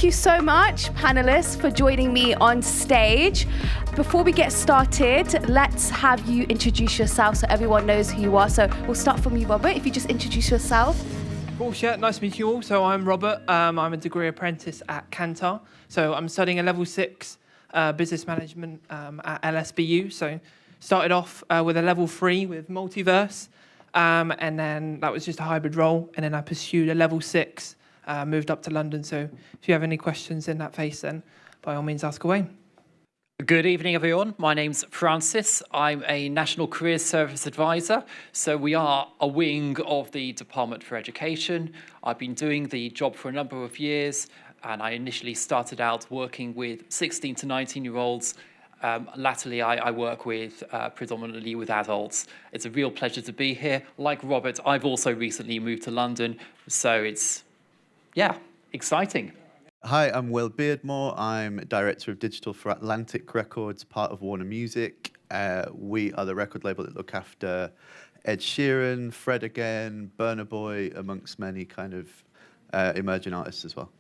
thank you so much, panelists, for joining me on stage. Before we get started, let's have you introduce yourself so everyone knows who you are. So we'll start from you, Robert, if you just introduce yourself. Of course, yeah, nice to meet you all. So I'm Robert, I'm a degree apprentice at Kantar. So I'm studying a level 6 business management at LSBU. So started off with a level 3 with multiverse, and then that was just a hybrid role. And then I pursued a level 6, moved up to London. So if you have any questions in that phase, then by all means ask away. Good evening, everyone. My name's Francis. I'm a National Career Service Advisor. So we are a wing of the Department for Education. I've been doing the job for a number of years, and I initially started out working with 16 to 19-year-olds. Latterly, I work with predominantly with adults. It's a real pleasure to be here. Like Robert, I've also recently moved to London, so it's, yeah, exciting. Hi, I'm Will Beardmore. I'm Director of Digital for Atlantic Records, part of Warner Music. We are the record label that look after Ed Sheeran, Fred again, Burna Boy, amongst many kind of emerging artists as well.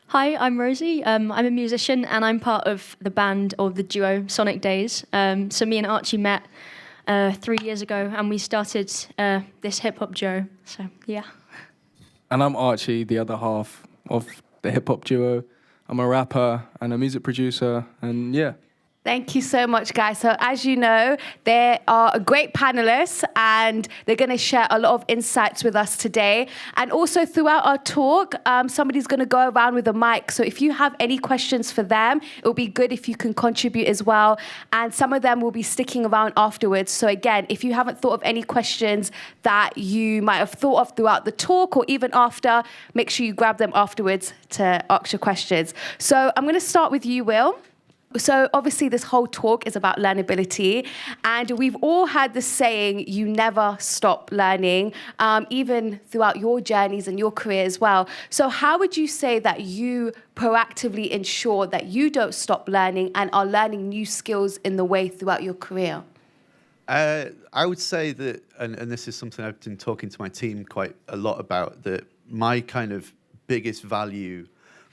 Hi, I'm Rosie. I'm a musician and I'm part of the band of the duo Sonic Days. So me and Archie met 3 years ago and we started this hip-hop duo. So, yeah. And I'm Archie, the other half of the hip-hop duo. I'm a rapper and a music producer, and yeah. Thank you so much, guys. So as you know, they are a great panelists and they're going to share a lot of insights with us today. And also throughout our talk, somebody's going to go around with a mic. So if you have any questions for them, it will be good if you can contribute as well. And some of them will be sticking around afterwards. So again, if you haven't thought of any questions that you might have thought of throughout the talk or even after, make sure you grab them afterwards to ask your questions. So I'm going to start with you, Will. So obviously this whole talk is about learnability, and we've all had the saying, you never stop learning, even throughout your journeys and your career as well. So how would you say that you proactively ensure that you don't stop learning and are learning new skills in the way throughout your career? I would say that, and this is something I've been talking to my team quite a lot about, that my kind of biggest value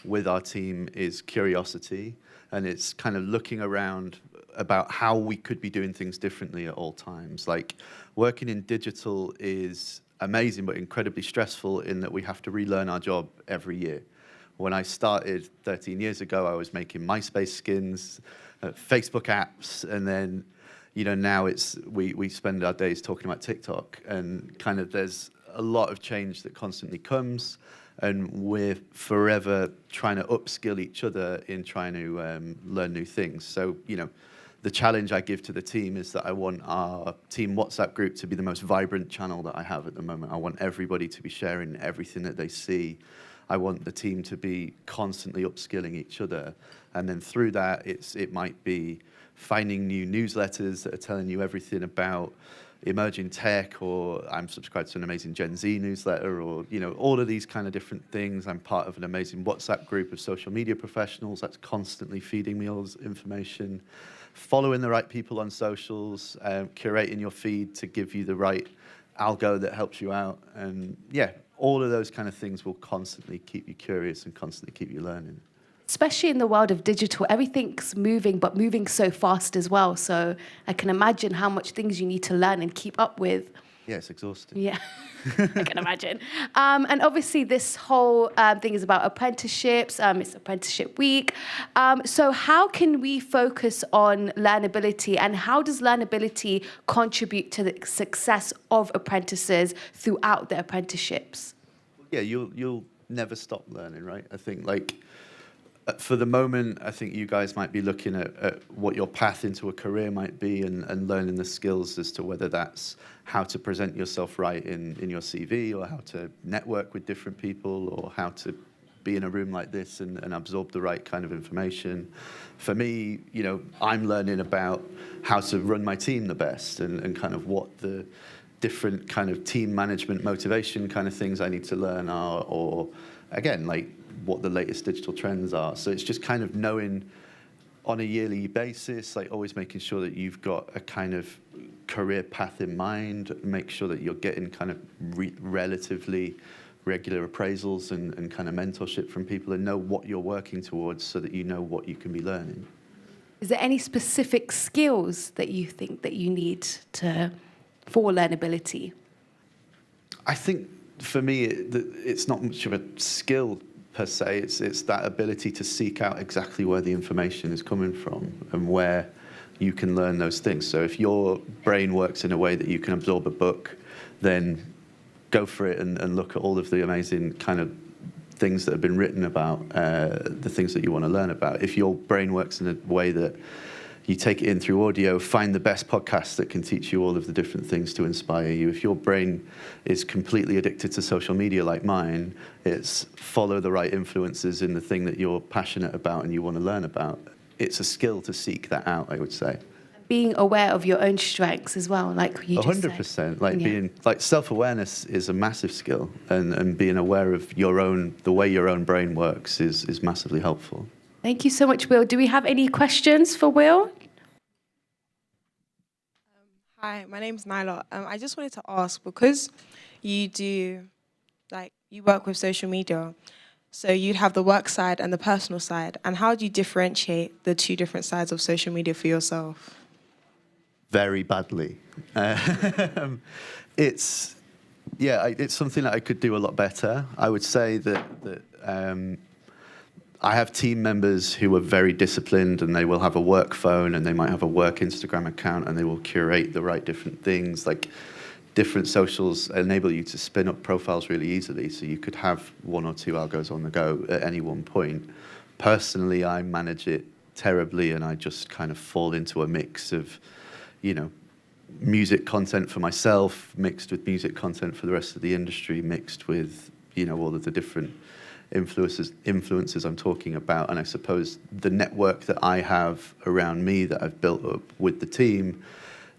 with our team is curiosity. And it's kind of looking around about how we could be doing things differently at all times. Like, working in digital is amazing, but incredibly stressful in that we have to relearn our job every year. When I started 13 years ago, I was making MySpace skins, Facebook apps, and then, you know, now we spend our days talking about TikTok, and kind of there's a lot of change that constantly comes. And we're forever trying to upskill each other in trying to learn new things. So, you know, the challenge I give to the team is that I want our team WhatsApp group to be the most vibrant channel that I have at the moment. I want everybody to be sharing everything that they see. I want the team to be constantly upskilling each other. And then through that, it might be finding new newsletters that are telling you everything about emerging tech, or I'm subscribed to an amazing Gen Z newsletter, or, you know, all of these kind of different things. I'm part of an amazing WhatsApp group of social media professionals that's constantly feeding me all this information, following the right people on socials, curating your feed to give you the right algo that helps you out. And yeah, all of those kind of things will constantly keep you curious and constantly keep you learning. Especially in the world of digital, everything's moving, but moving so fast as well. So I can imagine how much things you need to learn and keep up with. Yeah, it's exhausting. Yeah, I can imagine. And obviously this whole thing is about apprenticeships. It's Apprenticeship Week. So how can we focus on learnability, and how does learnability contribute to the success of apprentices throughout their apprenticeships? Yeah, you'll never stop learning, right? I think, like, for the moment, I think you guys might be looking at what your path into a career might be, and learning the skills as to whether that's how to present yourself right in your CV, or how to network with different people, or how to be in a room like this and absorb the right kind of information. For me, you know, I'm learning about how to run my team the best, and kind of what the different kind of team management motivation kind of things I need to learn are, or again, like, what the latest digital trends are. So it's just kind of knowing on a yearly basis, like always making sure that you've got a kind of career path in mind, make sure that you're getting kind of relatively regular appraisals and kind of mentorship from people, and know what you're working towards so that you know what you can be learning. Is there any specific skills that you think that you need for learnability? I think for me, it's not much of a skill per se. It's that ability to seek out exactly where the information is coming from and where you can learn those things. So if your brain works in a way that you can absorb a book, then go for it and look at all of the amazing kind of things that have been written about the things that you want to learn about. If your brain works in a way that you take it in through audio, find the best podcasts that can teach you all of the different things to inspire you. If your brain is completely addicted to social media like mine, it's follow the right influences in the thing that you're passionate about and you want to learn about. It's a skill to seek that out, I would say. Being aware of your own strengths as well, like you just 100%. said. Being self-awareness is a massive skill, and being aware of the way your own brain works is massively helpful. Thank you so much, Will. Do we have any questions for Will? Hi, my name's Nyla. I just wanted to ask, because you work with social media, so you'd have the work side and the personal side, and how do you differentiate the two different sides of social media for yourself? Very badly. It's something that I could do a lot better. I would say that I have team members who are very disciplined, and they will have a work phone and they might have a work Instagram account, and they will curate the right different things. Like, different socials enable you to spin up profiles really easily, so you could have 1 or 2 algos on the go at any one point. Personally, I manage it terribly, and I just kind of fall into a mix of, music content for myself, mixed with music content for the rest of the industry, mixed with, all of the different influences I'm talking about. And I suppose the network that I have around me that I've built up with the team,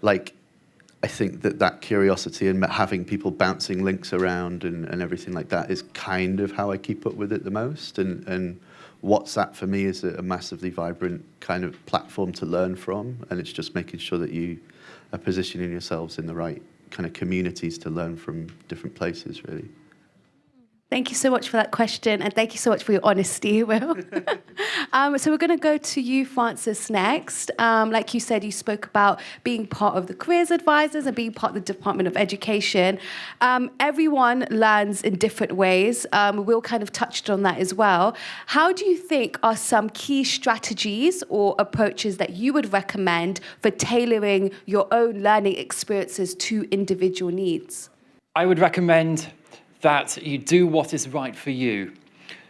I think that curiosity and having people bouncing links around and everything like that is kind of how I keep up with it the most. And WhatsApp for me is a massively vibrant kind of platform to learn from, and it's just making sure that you are positioning yourselves in the right kind of communities to learn from different places, really. Thank you so much for that question, and thank you so much for your honesty, Will. So we're going to go to you, Francis, next. Like you said, you spoke about being part of the careers advisors and being part of the Department of Education. Everyone learns in different ways. Will kind of touched on that as well. How do you think are some key strategies or approaches that you would recommend for tailoring your own learning experiences to individual needs? I would recommend that you do what is right for you.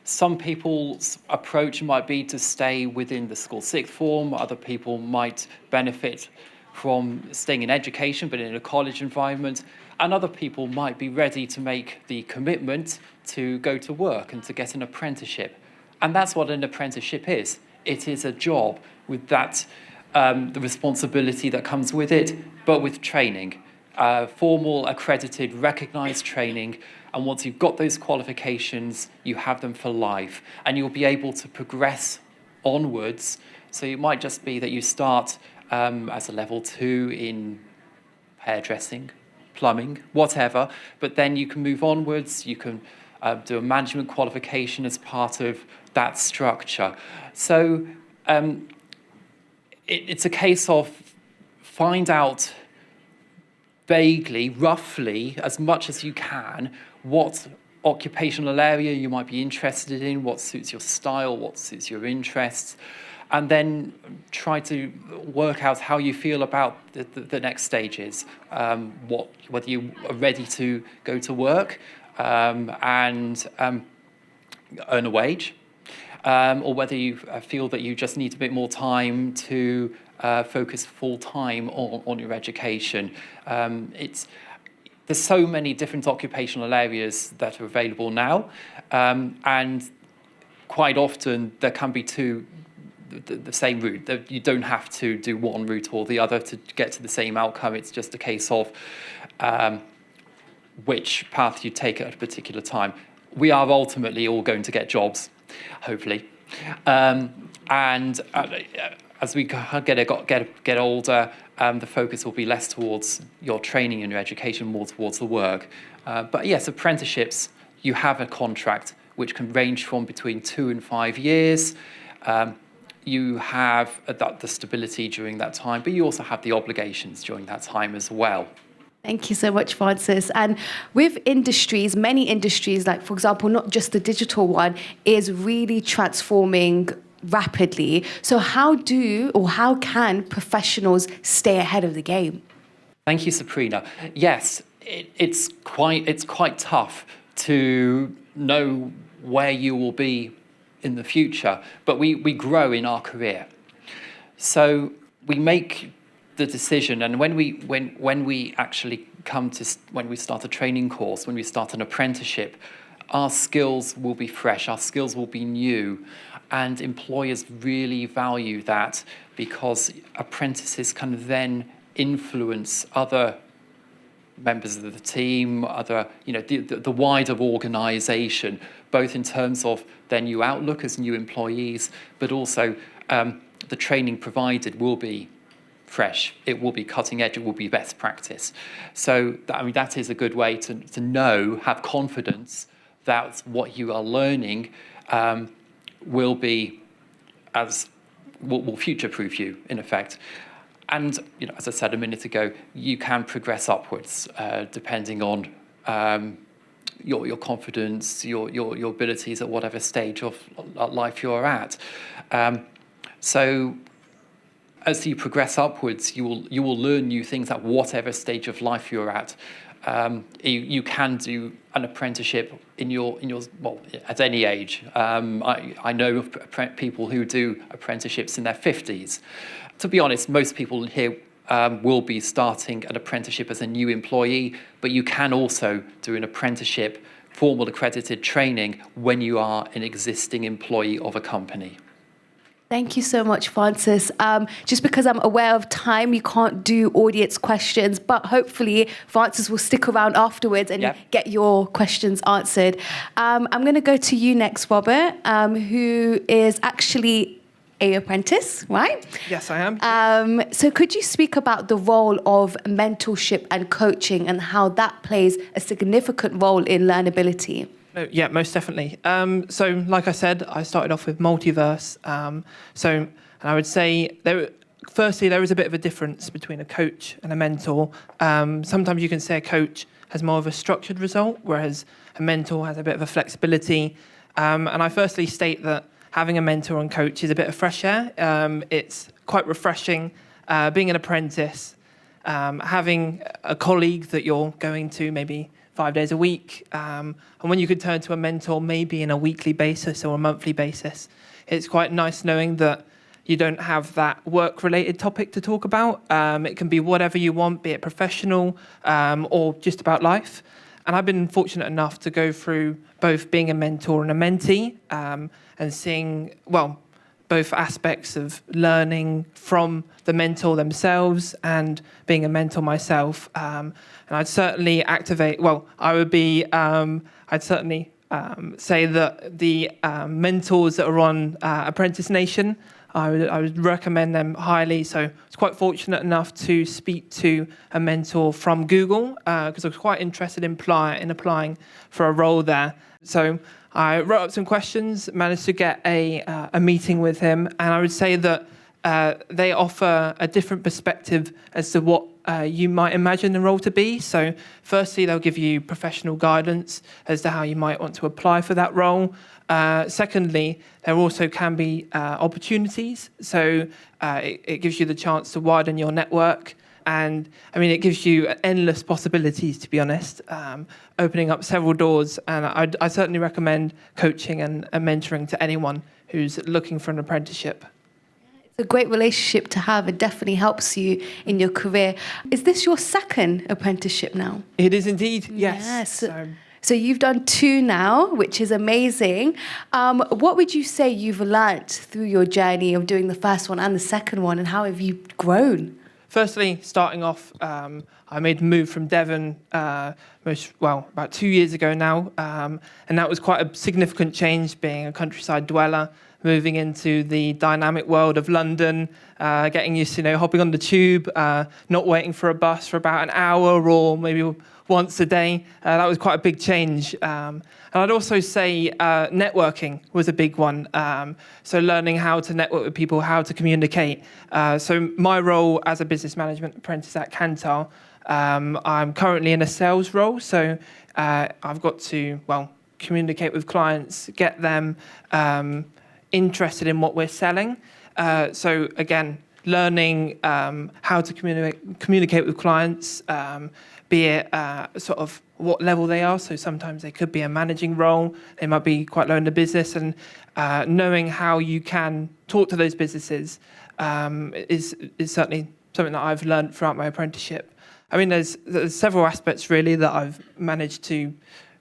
Some people's approach might be to stay within the school sixth form. Other people might benefit from staying in education, but in a college environment. And other people might be ready to make the commitment to go to work and to get an apprenticeship. And that's what an apprenticeship is. It is a job with that, the responsibility that comes with it, but with training. Formal, accredited, recognised training. And once you've got those qualifications, you have them for life. And you'll be able to progress onwards. So it might just be that you start as a level 2 in hairdressing, plumbing, whatever. But then you can move onwards. You can do a management qualification as part of that structure. So it's a case of find out vaguely, roughly, as much as you can, what occupational area you might be interested in, what suits your style, what suits your interests, and then try to work out how you feel about the next stages, whether you are ready to go to work and earn a wage, or whether you feel that you just need a bit more time to focus full-time on your education. There's so many different occupational areas that are available now, and quite often there can be the same route. You don't have to do one route or the other to get to the same outcome. It's just a case of which path you take at a particular time. We are ultimately all going to get jobs, hopefully, and as we get older, the focus will be less towards your training and your education, more towards the work. But yes, apprenticeships, you have a contract which can range from between 2 and 5 years. You have the stability during that time, but you also have the obligations during that time as well. Thank you so much, Francis. And with industries, many industries, like for example, not just the digital one, is really transforming rapidly. So how can professionals stay ahead of the game? Thank you, Sabrina. Yes, it's quite tough to know where you will be in the future, but we grow in our career. So we make the decision, and when we actually when we start a training course, when we start an apprenticeship, our skills will be fresh, our skills will be new, and employers really value that, because apprentices can then influence other members of the team, the wider organisation, both in terms of their new outlook as new employees, but also the training provided will be fresh, it will be cutting edge, it will be best practice. So, that is a good way to know, have confidence that what you are learning will future-proof you, in effect. And, as I said a minute ago, you can progress upwards depending on your confidence, your abilities at whatever stage of life you're at. So as you progress upwards, you will learn new things at whatever stage of life you're at. You can do an apprenticeship at any age. I know of people who do apprenticeships in their 50s. To be honest, most people here will be starting an apprenticeship as a new employee, but you can also do an apprenticeship, formal accredited training, when you are an existing employee of a company. Thank you so much, Francis. Just because I'm aware of time, you can't do audience questions, but hopefully Francis will stick around afterwards and get your questions answered. I'm going to go to you next, Robert, who is actually an apprentice, right? Yes, I am. So could you speak about the role of mentorship and coaching and how that plays a significant role in learnability? Yeah, most definitely. So, like I said, I started off with Multiverse. And I would say, firstly, there is a bit of a difference between a coach and a mentor. Sometimes you can say a coach has more of a structured result, whereas a mentor has a bit of a flexibility. And I firstly state that having a mentor and coach is a bit of fresh air. It's quite refreshing being an apprentice, having a colleague that you're going to maybe 5 days a week, and when you could turn to a mentor maybe in a weekly basis or a monthly basis, it's quite nice knowing that you don't have that work-related topic to talk about. It can be whatever you want, be it professional or just about life. And I've been fortunate enough to go through both being a mentor and a mentee, and seeing, both aspects of learning from the mentor themselves and being a mentor myself. And I'd certainly I'd certainly say that the mentors that are on Apprentice Nation, I would recommend them highly. So I was quite fortunate enough to speak to a mentor from Google because I was quite interested in applying for a role there. So I wrote up some questions, managed to get a meeting with him, and I would say that they offer a different perspective as to what you might imagine the role to be. So firstly, they'll give you professional guidance as to how you might want to apply for that role. Secondly, there also can be opportunities. So it gives you the chance to widen your network. And it gives you endless possibilities, to be honest, opening up several doors. And I certainly recommend coaching and mentoring to anyone who's looking for an apprenticeship. It's a great relationship to have. It definitely helps you in your career. Is this your second apprenticeship now? It is indeed, yes. Yes. So you've done 2 now, which is amazing. What would you say you've learnt through your journey of doing the first one and the second one, and how have you grown? Firstly, starting off, I made the move from Devon about 2 years ago now, and that was quite a significant change, being a countryside dweller, moving into the dynamic world of London, getting used to hopping on the tube, not waiting for a bus for about an hour or maybe once a day. That was quite a big change. And I'd also say networking was a big one. So learning how to network with people, how to communicate. So my role as a business management apprentice at Kantar, I'm currently in a sales role. So I've got to, communicate with clients, get them interested in what we're selling. So again, learning how to communicate with clients, be it sort of what level they are. So sometimes they could be a managing role, they might be quite low in the business, and knowing how you can talk to those businesses is certainly something that I've learned throughout my apprenticeship. I mean, there's several aspects really that I've managed to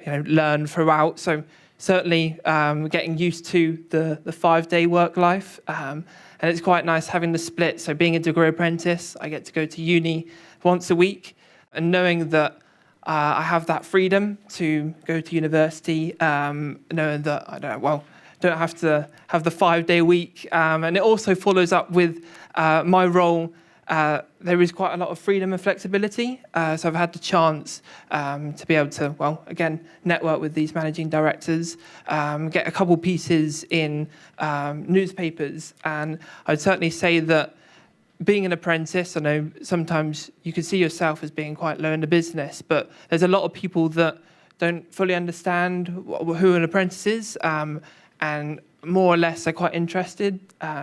learn throughout. So certainly getting used to the 5-day work life. And it's quite nice having the split. So being a degree apprentice, I get to go to uni once a week, and knowing that I have that freedom to go to university, knowing that I don't have to have the 5-day week. And it also follows up with my role. There is quite a lot of freedom and flexibility. So I've had the chance to be able to, again, network with these managing directors, get a couple pieces in newspapers. And I'd certainly say that being an apprentice, I know sometimes you can see yourself as being quite low in the business, but there's a lot of people that don't fully understand who an apprentice is, and more or less are quite interested.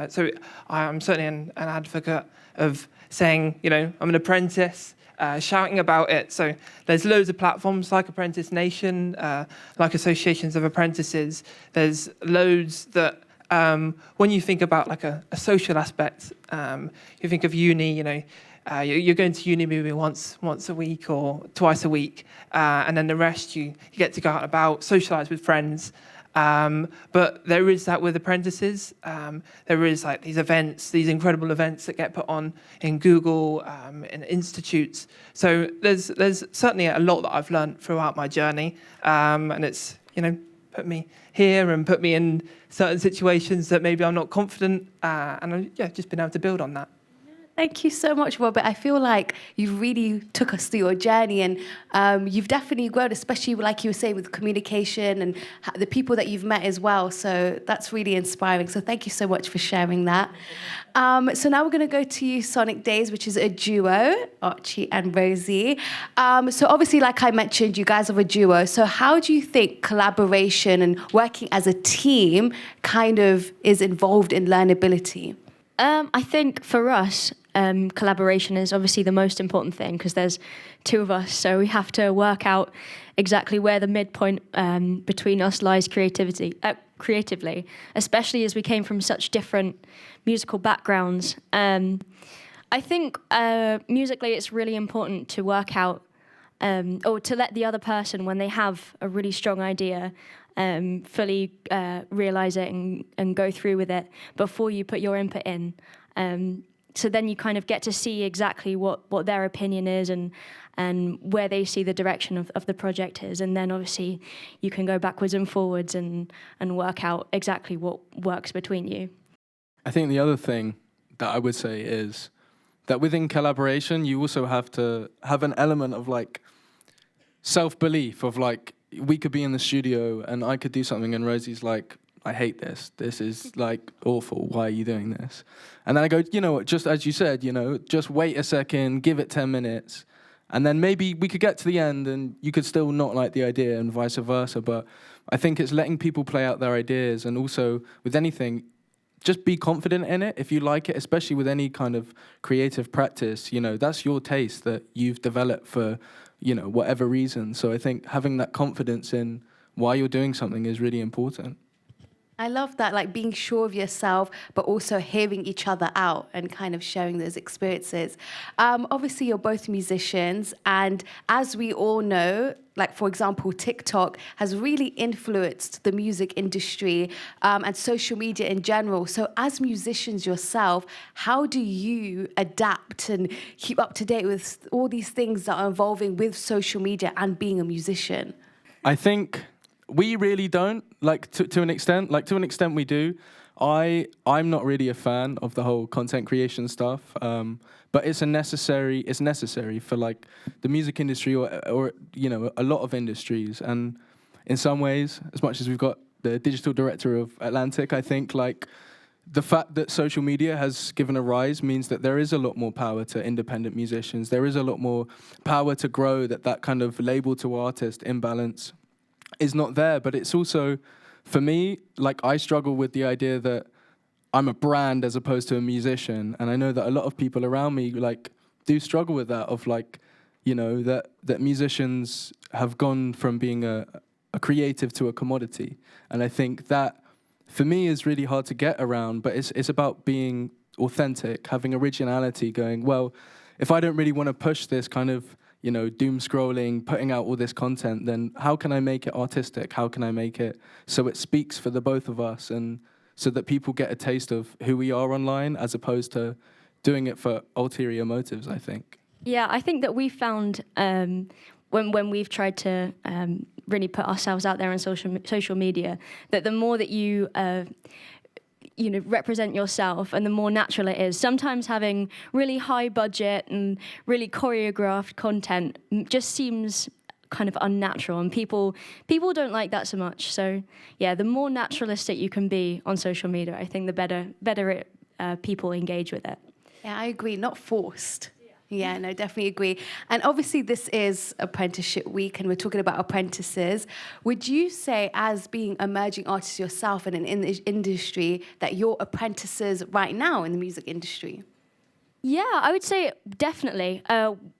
So I'm certainly an advocate of saying, I'm an apprentice, shouting about it. So there's loads of platforms like Apprentice Nation, like associations of apprentices. There's loads that, when you think about like a social aspect, you think of uni, you're going to uni maybe once a week or twice a week, and then the rest you get to go out and about, socialise with friends. But there is that with apprentices. There is like these events, these incredible events that get put on in Google, in institutes. So there's certainly a lot that I've learned throughout my journey, and it's put me here and put me in certain situations that maybe I'm not confident, and I've just been able to build on that. Thank you so much, Robert. I feel like you really took us through your journey, and you've definitely grown, especially like you were saying with communication and the people that you've met as well. So that's really inspiring. So thank you so much for sharing that. So now we're going to go to you, Sonic Days, which is a duo, Archie and Rosie. So obviously, like I mentioned, you guys are a duo. So how do you think collaboration and working as a team kind of is involved in learnability? I think for us, collaboration is obviously the most important thing because there's two of us, so we have to work out exactly where the midpoint between us lies creatively, especially as we came from such different musical backgrounds. I think musically it's really important to work out or to let the other person, when they have a really strong idea, fully realise it and go through with it before you put your input in. So then you kind of get to see exactly what their opinion is and where they see the direction of the project is. And then obviously you can go backwards and forwards and work out exactly what works between you. I think the other thing that I would say is that within collaboration, you also have to have an element of like self-belief of like, we could be in the studio and I could do something and Rosie's like, I hate this. This is like awful. Why are you doing this? And then I go, what, just as you said, just wait a second, give it 10 minutes. And then maybe we could get to the end and you could still not like the idea and vice versa. But I think it's letting people play out their ideas, and also with anything, just be confident in it. If you like it, especially with any kind of creative practice, that's your taste that you've developed for, whatever reason. So I think having that confidence in why you're doing something is really important. I love that, like being sure of yourself, but also hearing each other out and kind of sharing those experiences. Obviously, you're both musicians, and as we all know, like, for example, TikTok has really influenced the music industry and social media in general. So as musicians yourself, how do you adapt and keep up to date with all these things that are evolving with social media and being a musician? I think we really don't, to an extent we do. I'm not really a fan of the whole content creation stuff, but it's necessary for like the music industry or you know, a lot of industries. And in some ways, as much as we've got the digital director of Atlantic, I think like the fact that social media has given a rise means that there is a lot more power to independent musicians. There is a lot more power to grow, that kind of label to artist imbalance is not there. But it's also, for me, like I struggle with the idea that I'm a brand as opposed to a musician. And I know that a lot of people around me like do struggle with that, of like, you know, that musicians have gone from being a creative to a commodity. And I think that, for me, is really hard to get around, but it's about being authentic, having originality, going, well, if I don't really want to push this kind of, you know, doom scrolling, putting out all this content, then how can I make it artistic? How can I make it so it speaks for the both of us, and so that people get a taste of who we are online, as opposed to doing it for ulterior motives, I think. Yeah, I think that we found when we've tried to really put ourselves out there on social media, that the more that you you know, represent yourself and the more natural it is. Sometimes having really high budget and really choreographed content just seems kind of unnatural, and people don't like that so much. So yeah, the more naturalistic you can be on social media, I think the better people engage with it. Yeah, I agree. Not forced. Yeah, no, definitely agree. And obviously this is Apprenticeship Week and we're talking about apprentices. Would you say, as being emerging artists yourself and in the industry, that you're apprentices right now in the music industry? Yeah, I would say definitely.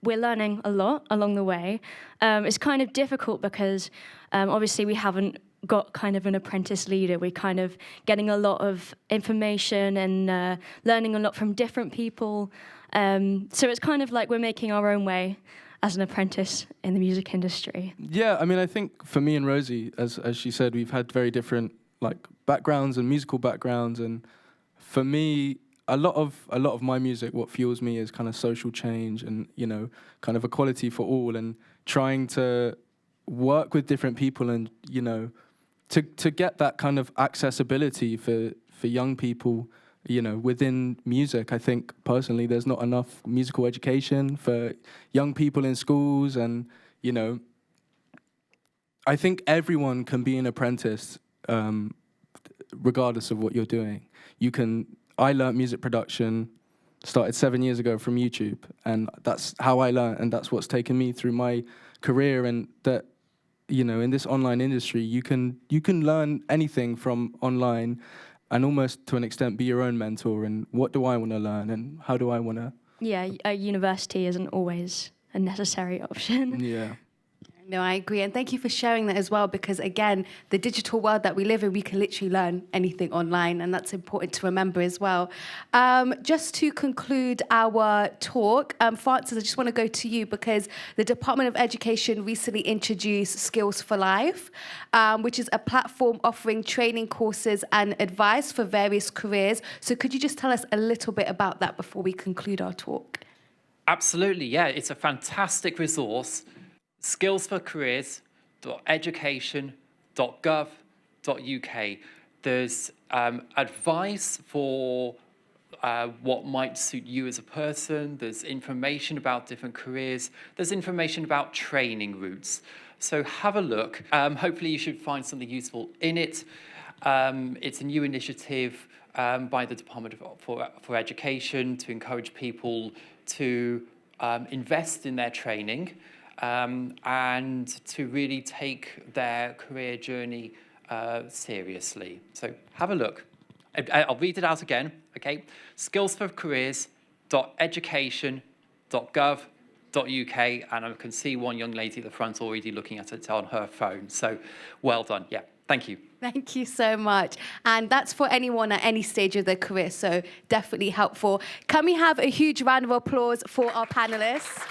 We're learning a lot along the way. It's kind of difficult because obviously we haven't got kind of an apprentice leader. We're kind of getting a lot of information and learning a lot from different people. So it's kind of like we're making our own way as an apprentice in the music industry. Yeah, I mean, I think for me and Rosie, as she said, we've had very different like backgrounds and musical backgrounds, and for me, a lot of my music, what fuels me is kind of social change and, you know, kind of equality for all, and trying to work with different people and, you know, to get that kind of accessibility for young people, you know, within music. I think personally there's not enough musical education for young people in schools, and, you know, I think everyone can be an apprentice regardless of what you're doing. I learned music production, started 7 years ago from YouTube, and that's how I learned, and that's what's taken me through my career. And that, you know, in this online industry, you can learn anything from online, and almost to an extent be your own mentor. And what do I want to learn, and how do I want to? Yeah, a university isn't always a necessary option. Yeah. No, I agree. And thank you for sharing that as well, because again, the digital world that we live in, we can literally learn anything online, and that's important to remember as well. Just to conclude our talk, Francis, I just want to go to you, because the Department of Education recently introduced Skills for Life, which is a platform offering training courses and advice for various careers. So could you just tell us a little bit about that before we conclude our talk? Absolutely, yeah. It's a fantastic resource. skillsforcareers.education.gov.uk. There's advice for what might suit you as a person. There's information about different careers. There's information about training routes. So have a look. Hopefully you should find something useful in it. It's a new initiative by the Department for Education to encourage people to invest in their training. And to really take their career journey seriously. So have a look. I'll read it out again, okay? skillsforcareers.education.gov.uk, and I can see one young lady at the front already looking at it on her phone. So well done, yeah. Thank you. Thank you so much. And that's for anyone at any stage of their career, so definitely helpful. Can we have a huge round of applause for our panelists?